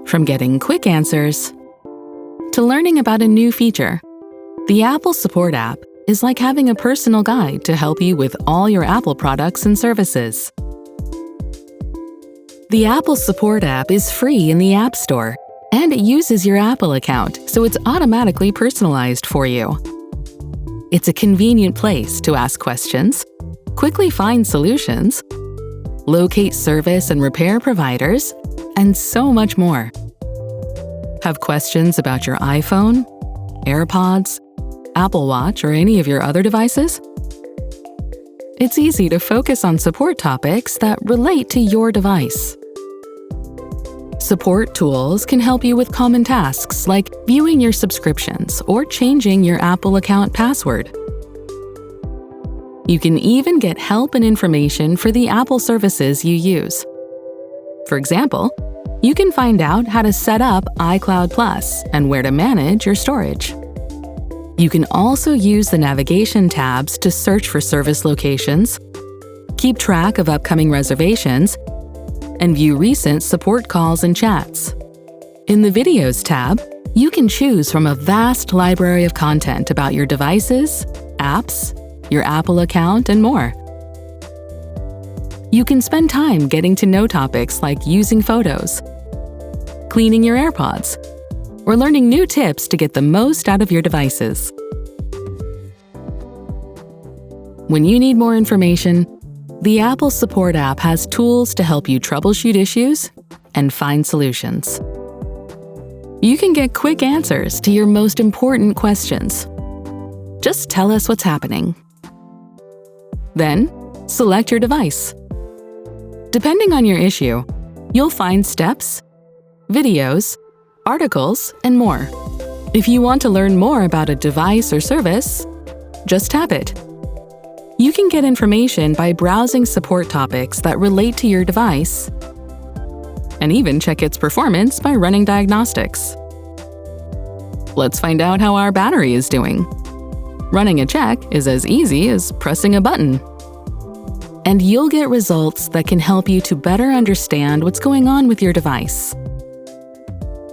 From getting quick answers to learning about a new feature, the Apple Support app is like having a personal guide to help you with all your Apple products and services. The Apple Support app is free in the App Store, and it uses your Apple account, so it's automatically personalized for you. It's a convenient place to ask questions, quickly find solutions, locate service and repair providers, and so much more. Have questions about your iPhone, AirPods, Apple Watch, or any of your other devices? It's easy to focus on support topics that relate to your device. Support tools can help you with common tasks like viewing your subscriptions or changing your Apple account password. You can even get help and information for the Apple services you use. For example, you can find out how to set up iCloud Plus and where to manage your storage. You can also use the navigation tabs to search for service locations, keep track of upcoming reservations, and view recent support calls and chats. In the Videos tab, you can choose from a vast library of content about your devices, apps, your Apple account, and more. You can spend time getting to know topics like using photos, cleaning your AirPods, or learning new tips to get the most out of your devices. When you need more information, the Apple Support app has tools to help you troubleshoot issues and find solutions. You can get quick answers to your most important questions. Just tell us what's happening. Then, select your device. Depending on your issue, you'll find steps, videos, articles, and more. If you want to learn more about a device or service, just tap it. You can get information by browsing support topics that relate to your device, and even check its performance by running diagnostics. Let's find out how our battery is doing. Running a check is as easy as pressing a button. And you'll get results that can help you to better understand what's going on with your device.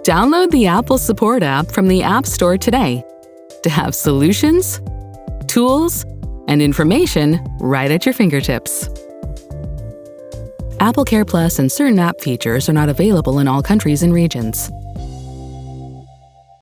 Download the Apple Support app from the App Store today to have solutions, tools, and information right at your fingertips. Apple Care Plus and certain app features are not available in all countries and regions.